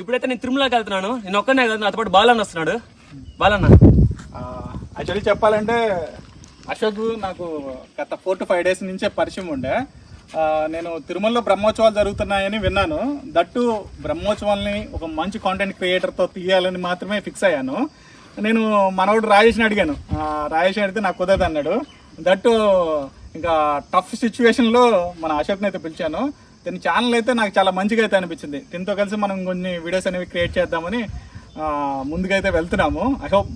ఇప్పుడైతే నేను తిరుమలకి వెళ్తున్నాను. నేను ఒక్కనే కాదు, నాతో పాటు బాలన్న వస్తున్నాడు. బాలన్న యాక్చువల్లీ చెప్పాలంటే అశోక్ నాకు గత 4 to 5 days నుంచే పరిచయం ఉండే. నేను తిరుమలలో బ్రహ్మోత్సవాలు జరుగుతున్నాయని విన్నాను. దట్టు బ్రహ్మోత్సవాల్ని ఒక మంచి కాంటెంట్ క్రియేటర్తో తీయాలని మాత్రమే ఫిక్స్ అయ్యాను. నేను మనోడు రాజేష్ని అడిగాను. రాజేష్ అడిగితే నాకు కుదరదు అన్నాడు. దట్టు ఇంకా టఫ్ సిచ్యువేషన్లో మన అశోక్ని అయితే పిలిచాను. దీని ఛానల్ అయితే నాకు చాలా మంచిగా అయితే అనిపించింది. దీంతో కలిసి మనం కొన్ని వీడియోస్ అనేవి క్రియేట్ చేద్దామని ముందుగా అయితే వెళ్తున్నాము. ఐ హోప్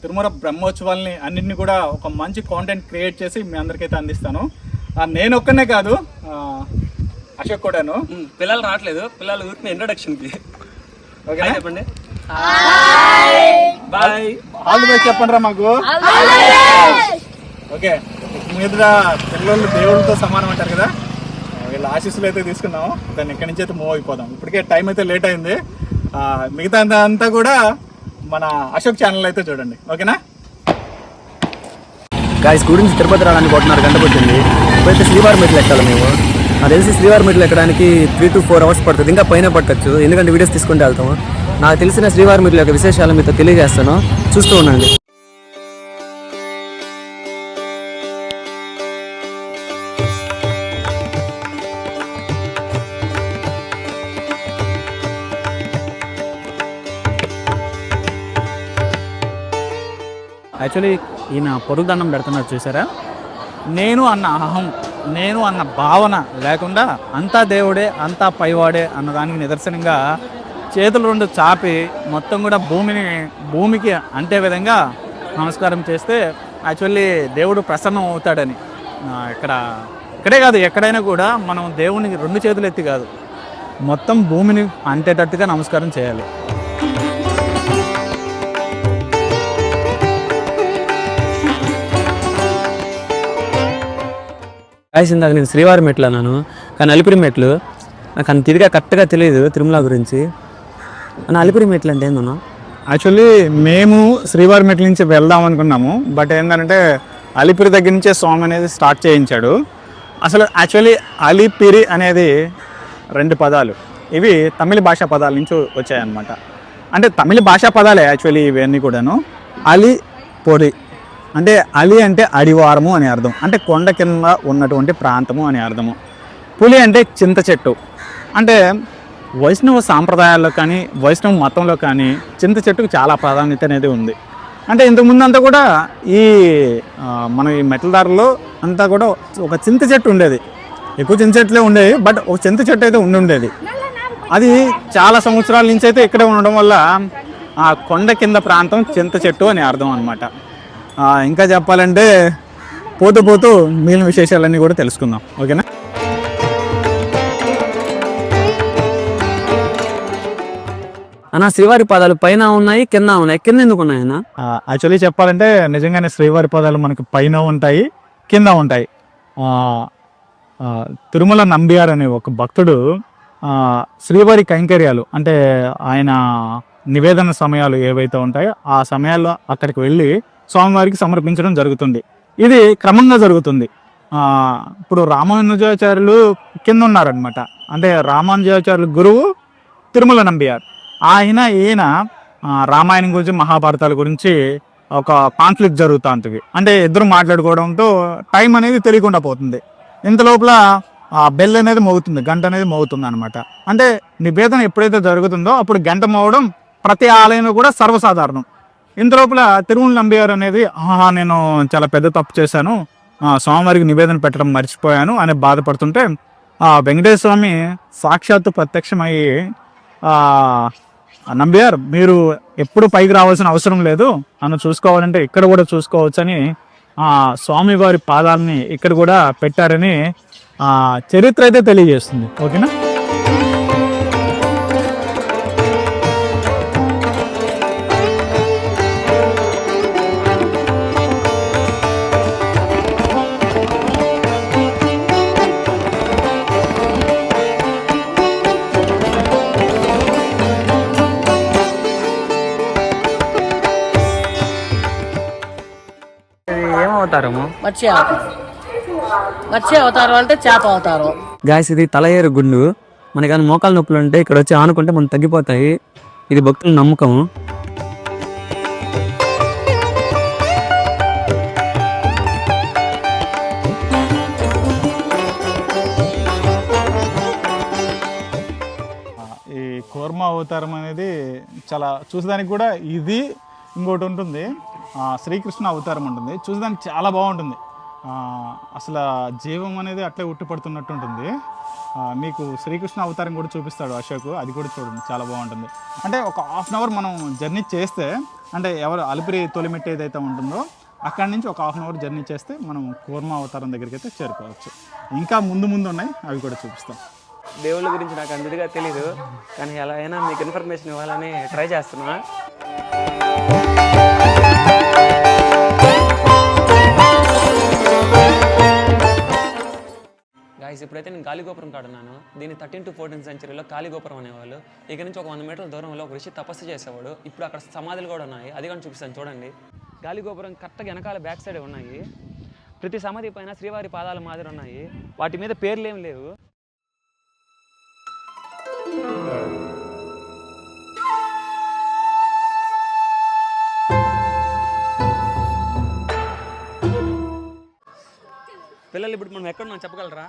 తిరుమల బ్రహ్మోత్సవాల్ని అన్నింటినీ కూడా ఒక మంచి కాంటెంట్ క్రియేట్ చేసి మీ అందరికైతే అందిస్తాను. నేను ఒక్కనే కాదు, అశోక్ కూడాను. పిల్లలు రావట్లేదు, పిల్లలు ఊరికి ఇంట్రొడక్షన్కి. ఓకే చెప్పండి. బాయ్, ఆల్ ది బెస్ట్ చెప్పండి రా మాకు. ఓకే, మీద పిల్లలు దేవుళ్ళతో సమానం అంటారు కదా, వీళ్ళ ఆశీస్సులు అయితే తీసుకున్నాము. దాన్ని ఇక్కడి నుంచి అయితే మూవ్ అయిపోదాం. ఇప్పటికే టైం అయితే లేట్ అయింది. మిగతా అంతా కూడా మన అశోక్ ఛానల్ అయితే చూడండి. ఓకేనా గాయస్? గురించి తిరుపతి రావడానికి 1.5 గంట పట్టింది. ఇప్పుడైతే శ్రీవారి మెట్లు ఎక్కాలి మేము. నాకు తెలిసి శ్రీవారి మెట్లు ఎక్కడానికి 3 to 4 hours పడుతుంది. ఇంకా పైన పట్టచ్చు, ఎందుకంటే వీడియోస్ తీసుకుంటూ వెళ్తాము. నాకు తెలిసిన శ్రీవారి మెట్ల యొక్క విశేషాలు మీతో తెలియజేస్తాను, చూస్తూ ఉండండి. యాక్చువల్లీ ఈయన పొరుగుదండం పెడుతున్నారు చూసారా. నేను అన్న అహం, నేను అన్న భావన లేకుండా అంతా దేవుడే, అంతా పైవాడే అన్నదానికి నిదర్శనంగా చేతులు 2 చాపి మొత్తం కూడా భూమికి అంటే విధంగా నమస్కారం చేస్తే యాక్చువల్లీ దేవుడు ప్రసన్నం అవుతాడని. ఇక్కడే కాదు, ఎక్కడైనా కూడా మనం దేవునికి 2 చేతులు ఎత్తి కాదు, మొత్తం భూమిని అంటేటట్టుగా నమస్కారం చేయాలి. గాయస్, ఇందాక నేను శ్రీవారి మెట్లు అన్నాను, కానీ అలిపిరి మెట్లు నాకు అంత ఇదిగా కరెక్ట్గా తెలియదు తిరుమల గురించి. అలిపిరి మెట్లు అంటే ఏందన్నా? యాక్చువల్లీ మేము శ్రీవారి మెట్ల నుంచి వెళ్దాం అనుకున్నాము. బట్ ఏంటంటే అలిపిరి దగ్గర నుంచే స్వామి అనేది స్టార్ట్ చేయించాడు. అసలు యాక్చువల్లీ అలిపిరి అనేది 2 పదాలు. ఇవి తమిళ భాషా పదాల నుంచి వచ్చాయన్నమాట. అంటే తమిళ భాషా పదాలే యాక్చువల్లీ ఇవన్నీ కూడాను. అలి పొడి అంటే అలి అంటే అడివారము అని అర్థం, అంటే కొండ కింద ఉన్నటువంటి ప్రాంతము అని అర్థము. పులి అంటే చింత చెట్టు. అంటే వైష్ణవ సాంప్రదాయాల్లో కానీ వైష్ణవ మతంలో కానీ చింత చెట్టుకు చాలా ప్రాధాన్యత అనేది ఉంది. అంటే ఇంతకుముందు అంతా కూడా మన ఈ మెట్ల దారిలో అంతా కూడా ఒక చింత చెట్టు ఉండేది. ఎక్కువ చింత చెట్లే ఉండేవి, బట్ ఒక చింత చెట్టు అయితే ఉండేది. అది చాలా సంవత్సరాల నుంచి అయితే ఇక్కడే ఉండడం వల్ల ఆ కొండ కింద ప్రాంతం చింత చెట్టు అని అర్థం అనమాట. ఇంకా చెప్పాలంటే పోతూ మిగిలిన విశేషాలన్నీ కూడా తెలుసుకుందాం. ఓకేనా? అన్న, శ్రీవారి పాదాలు పైన ఉన్నాయి, కింద ఉన్నాయి. కింద ఎందుకు ఉన్నాయన్నా? యాక్చువల్లీ చెప్పాలంటే నిజంగానే శ్రీవారి పాదాలు మనకు పైన ఉంటాయి, కింద ఉంటాయి. తిరుమల నంబియార్ అనే ఒక భక్తుడు శ్రీవారి కైంకర్యాలు అంటే ఆయన నివేదన సమయాలు ఏవైతే ఉంటాయో ఆ సమయాల్లో అక్కడికి వెళ్ళి స్వామివారికి సమర్పించడం జరుగుతుంది. ఇది క్రమంగా జరుగుతుంది. ఇప్పుడు రామానుజాచార్యులు కింద ఉన్నారనమాట. అంటే రామానుజాచార్యులు గురువు తిరుమల నంబియార్. ఈయన రామాయణం గురించి, మహాభారతాల గురించి ఒక కాన్ఫ్లిక్ట్ జరుగుతూ ఉంటుంది. అంటే ఇద్దరు మాట్లాడుకోవడంతో టైం అనేది తెలియకుండా పోతుంది. ఇంత లోపల బెల్ అనేది మోగుతుంది, గంట అనేది మోగుతుంది అనమాట. అంటే నివేదన ఎప్పుడైతే జరుగుతుందో అప్పుడు గంట మోగడం ప్రతి ఆలయంలో కూడా సర్వసాధారణం. ఇంత లోపల తిరుమల నంబియార్ అనేది నేను చాలా పెద్ద తప్పు చేశాను, స్వామివారికి నివేదన పెట్టడం మర్చిపోయాను అని బాధపడుతుంటే వెంకటేశ్వర స్వామి సాక్షాత్తు ప్రత్యక్షమయ్యి నంబియార్ మీరు ఎప్పుడు పైకి రావాల్సిన అవసరం లేదు, నన్ను చూసుకోవాలంటే ఇక్కడ కూడా చూసుకోవచ్చని స్వామివారి పాదాలని ఇక్కడ కూడా పెట్టారని చరిత్ర అయితే తెలియజేస్తుంది. ఓకేనా? ఏమవుతారము? మత్స్య అవతారం అంటే చేప అవతారం. గాయస్, ఇది తలయేరు గుండు. మనకి మోకాల నొప్పులు ఉంటే ఇక్కడ వచ్చి ఆనుకుంటే మనం తగ్గిపోతాయి. ఇది భక్తుల నమ్మకము. ఈ కూర్మ అవతారం అనేది చాలా చూసేదానికి కూడా ఇది ఇంకోటి ఉంటుంది, శ్రీకృష్ణ అవతారం ఉంటుంది. చూసేదానికి చాలా బాగుంటుంది. అసలు జీవం అనేది అట్లే ఉట్టిపడుతున్నట్టు ఉంటుంది. మీకు శ్రీకృష్ణ అవతారం కూడా చూపిస్తాడు అశోక్, అది కూడా చూడండి చాలా బాగుంటుంది. అంటే ఒక హాఫ్ అన్ అవర్ మనం జర్నీ చేస్తే, అంటే ఎవరు అలిపిరి తొలిమెట్టు ఏదైతే ఉంటుందో అక్కడి నుంచి ఒక హాఫ్ అన్ అవర్ జర్నీ చేస్తే మనం కూర్మ అవతారం దగ్గరికి అయితే చేరుకోవచ్చు. ఇంకా ముందు ముందు ఉన్నాయి, అవి కూడా చూపిస్తాం. దేవుళ్ళ గురించి నాకు అంతగా తెలీదు, కానీ ఎలా అయినా మీకు ఇన్ఫర్మేషన్ ఇవ్వాలని ట్రై చేస్తున్నా. గాయస్, ఇప్పుడైతే నేను గాలిగోపురం కాడున్నాను. దీన్ని 13th to 14th centuryలో కాళీగోపురం అనేవాళ్ళు. ఇక్కడ నుంచి ఒక 100 మీటర్ల దూరంలో ఒక ఋషి తపస్సు చేసేవాడు. ఇప్పుడు అక్కడ సమాధులు కూడా ఉన్నాయి, అది కానీ చూపిస్తాను చూడండి. గాలిగోపురం కరెక్ట్గా వెనకాల బ్యాక్ సైడ్ ఉన్నాయి. ప్రతి సమాధి పైన శ్రీవారి పాదాల మాదిరి ఉన్నాయి, వాటి మీద పేర్లు ఏం లేవు. పిల్లలు ఇప్పుడు మనం ఎక్కడున్నాం చెప్పగలరా?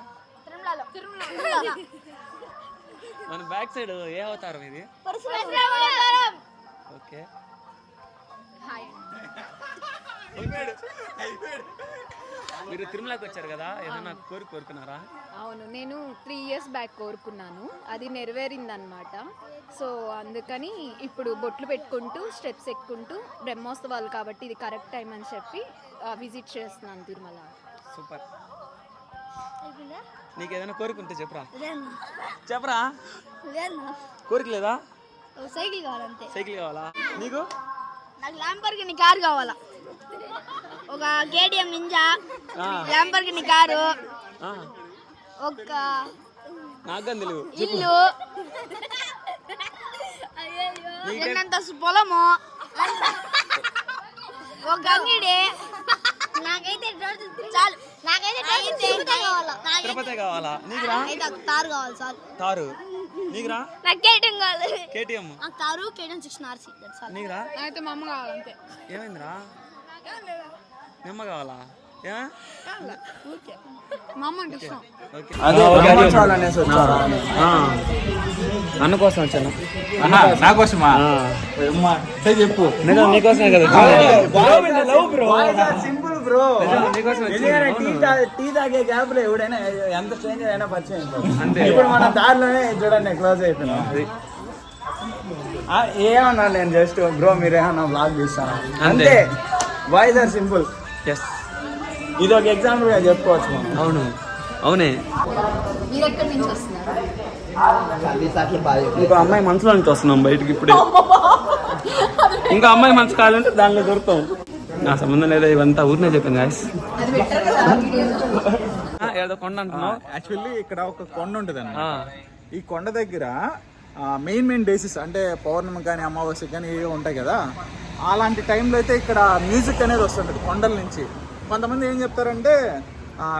మన బ్యాక్ సైడ్ ఏ అవతారం ఇది? ఓకే, మీరు తిరుమలకి వచ్చారు కదా, ఏదైనా కోరుకున్నారా? అవును, నేను 3 years బ్యాక్ కోరుకున్నాను, అది నెరవేరిందనమాట. సో అందుకని ఇప్పుడు బొట్లు పెట్టుకుంటూ స్టెప్స్ ఎక్కుంటూ బ్రహ్మోత్సవాలు కాబట్టి ఇది కరెక్ట్ టైం అని చెప్పి విజిట్ చేస్తున్నాను తిరుమల. సూపర్. నీకు ఏదైనా కోరుకుంటే చెప్పరా? చెప్పరా, కోరిక లేదా? సైకిల్ కావాలంతే. సైకిల్ కావాలా నీకు? నాకు ల్యాంబర్గిని కారు కావాలా, ఒక కేటీఎం నింజా, ల్యాంబర్గిని కారు, ఒక నాకు తెలియదు ఇల్లు, ఎన్నంతస్తు పొలము, ఒక అంగిడి. నాకైతే చాలు, నాకైతే తిరుపతి కావాలా? నీకురా? తారు కావాలి చాలు. తారు. నీకురా? నాకు కేటీఎం కావాలి. కేటీఎం. నాకు తారు, కేటీఎం 16RC. నీకురా? అయితే మా అమ్మ కావాలంతే. ఏమైందిరా? మీ అమ్మ కావాలా? మా అమ్మ అంటే ఇష్టం. అన్న కోసం వచ్చాను. నా కోసమా? చెప్పు. నీకోసమే కదా. సింపుల్ బ్రో, నీకోసం టీ తాగే గ్యాప్ లో ఎవడైనా ఎంత స్ట్రేంజర్ అయినా పరిచయం అంతే. ఇప్పుడు మన దారిలోనే చూడండి క్లోజ్ అయిపోయినాం. ఏమన్నా నేను జస్ట్ బ్రో మీరేమన్నా బ్లాగ్ తీస్తాను అంతే. Boys are simple. ఇది ఒక ఎగ్జాంపుల్ గా చెప్పుకోవచ్చు మనం. అవును, అవునే. మీరు ఎక్కడి నుంచి వస్తున్నారు? ఇంకో అమ్మాయి మనసులో నుంచి వస్తున్నాం బయటికి ఇప్పుడే. ఇంకో అమ్మాయి మనసు కావాలంటే దానిలో దొరుకుతాం. నా సంబంధం లేదా, ఇవంతా ఊరినే చెప్పాను గాయస్. అది పెట్టారు కదా వీడియోలో. ఏదో కొండ అంటున్నావు. యాక్చువల్లీ ఇక్కడ ఒక కొండ ఉంటుంది అన్న. ఈ కొండ దగ్గర మెయిన్ డేసెస్ అంటే పౌర్ణమి కానీ అమావాస్య కానీ ఏవో ఉంటాయి కదా, అలాంటి టైంలో అయితే ఇక్కడ మ్యూజిక్ అనేది వస్తుంటుంది కొండల నుంచి. కొంతమంది ఏం చెప్తారంటే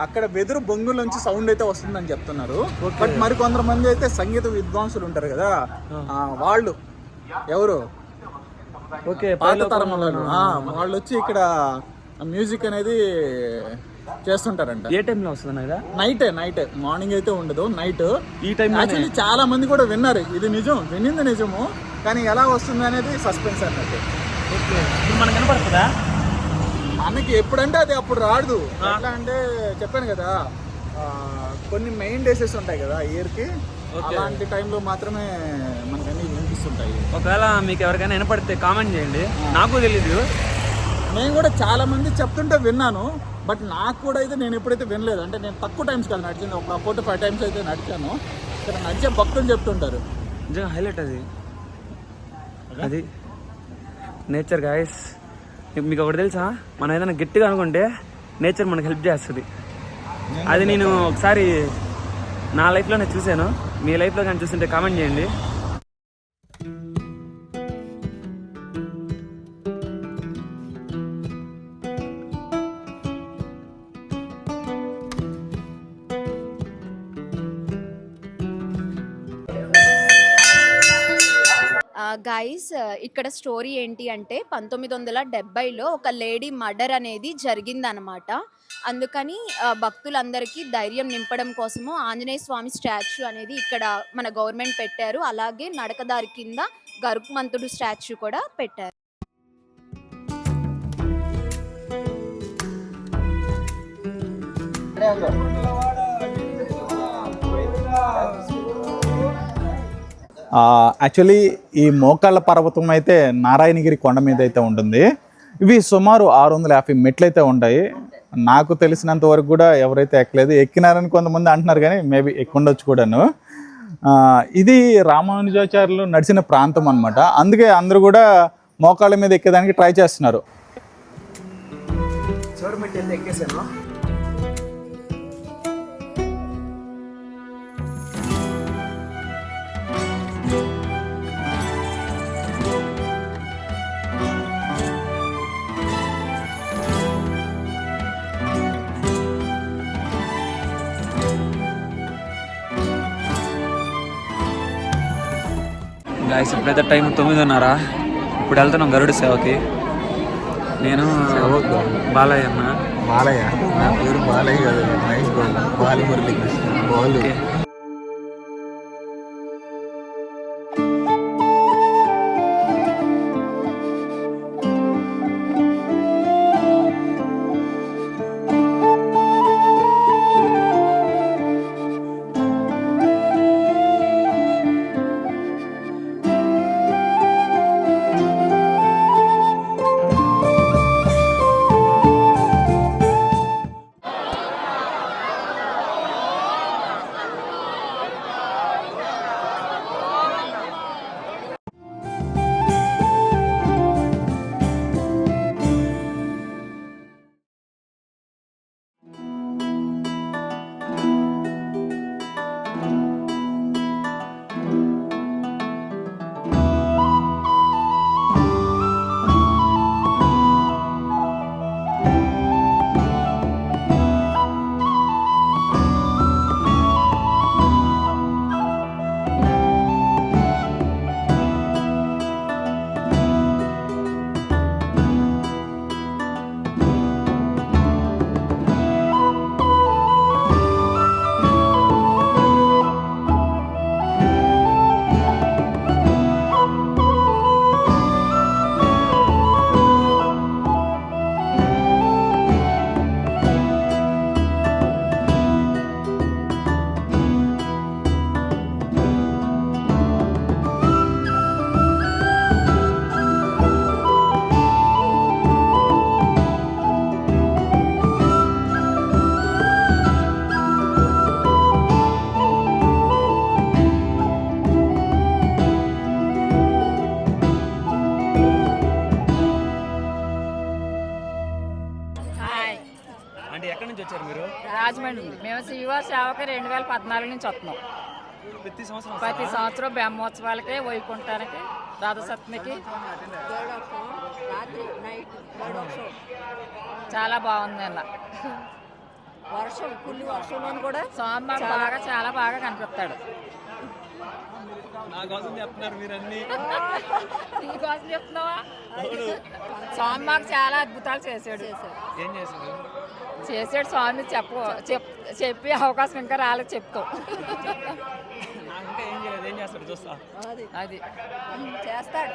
అక్కడ వెదురు బొంగుల నుంచి సౌండ్ అయితే వస్తుందని చెప్తున్నారు. బట్ మరి కొంతమంది అయితే సంగీత విద్వాంసులు ఉంటారు కదా, వాళ్ళు ఎవరు పాత తరం వాళ్ళు వచ్చి ఇక్కడ మ్యూజిక్ అనేది చేస్తుంటారంట. ఏ టైంలో వస్తుంది? నైటే, మార్నింగ్ అయితే ఉండదు, నైట్. ఈ టైం యాక్చువల్లీ చాలా మంది కూడా విన్నారు, ఇది నిజం, వినింది నిజము, కానీ ఎలా వస్తుంది అనేది సస్పెన్స్ అన్నట్టు. మనకు కనపడుతుందా? మనకి ఎప్పుడంటే అది అప్పుడు రాదు. ఎట్లా అంటే చెప్పాను కదా, కొన్ని మెయిన్ డేసెస్ ఉంటాయి కదా ఇయర్కి, అలాంటి టైంలో మాత్రమే మనకు అన్ని వినిపిస్తుంటాయి. ఒకవేళ మీకు ఎవరికైనా వినపడితే కామెంట్ చేయండి, నాకు తెలీదు. నేను కూడా చాలా మంది చెప్తుంటే విన్నాను, బట్ నాకు కూడా అయితే నేను ఎప్పుడైతే వినలేదు. అంటే నేను తక్కువ టైమ్స్ కదా నడిచింది, ఒక 4 to 5 times అయితే నడిచాను. ఇక్కడ నడిచే భక్తులు చెప్తుంటారు. నిజంగా హైలైట్ అది నేచర్ గాయస్. మీకు ఒకటి తెలుసా, మనం ఏదైనా గట్టిగా అనుకుంటే నేచర్ మనకు హెల్ప్ చేస్తుంది. అది నేను ఒకసారి నా లైఫ్లోనే చూశాను. మీ లైఫ్లో కానీ చూస్తుంటే కామెంట్ చేయండి. గైస్ ఇక్కడ స్టోరీ ఏంటి అంటే 1970లో ఒక లేడీ మర్డర్ అనేది జరిగిందనమాట. అందుకని భక్తులందరికీ ధైర్యం నింపడం కోసము ఆంజనేయ స్వామి స్టాచ్యూ అనేది ఇక్కడ మన గవర్నమెంట్ పెట్టారు. అలాగే నడకదారి కింద గరుత్మంతుడు స్టాచ్యూ కూడా పెట్టారు. యాక్చువల్లీ ఈ మోకాళ్ళ పర్వతం అయితే నారాయణగిరి కొండ మీద అయితే ఉంటుంది. ఇవి సుమారు 650 మెట్లు అయితే ఉంటాయి. నాకు తెలిసినంత వరకు కూడా ఎవరైతే ఎక్కలేదు, ఎక్కినారని కొంతమంది అంటున్నారు, కానీ మేబీ ఎక్కుండొచ్చు కూడాను. ఇది రామానుజాచార్యులు నడిచిన ప్రాంతం అనమాట. అందుకే అందరూ కూడా మోకాళ్ళ మీద ఎక్కేదానికి ట్రై చేస్తున్నారు. ఎక్కేసాను. గాయస్ ఇప్పుడైతే టైం 9:30. ఇప్పుడు వెళ్తున్నాం గరుడ సేవకి. నేను బాలయ్య అన్న. బాలయ్య, నా పేరు బాలయ్య కాదు, మహేష్ బాలు, బాలి మురళీకృష్ణ బాలు. రాజమండ్రి ఉంది. మేము శ్రీవారి సేవకి 2014 నుంచి వస్తున్నాం. ప్రతి సంవత్సరం బ్రహ్మోత్సవాలకి, వైకుంఠానికి, రథసప్తమికి చాలా బాగుంది. అలా వర్షం ఫుల్ వర్షంలో కూడా స్వామి బాగా చాలా బాగా కనిపిస్తాడు. నాకోసం చెప్తున్నారు మీరు అన్ని. నీకోసం చెప్తున్నావా? స్వామి మాకు చాలా అద్భుతాలు చేశాడు. ఏం చేశారు? చేసాడు స్వామి. చెప్పి అవకాశం ఇంకా రాలేదు, చెప్తాం. ఇంకా ఏం చేయలేదు, ఏం చేస్తాడు చూస్తా. అది చేస్తాడు.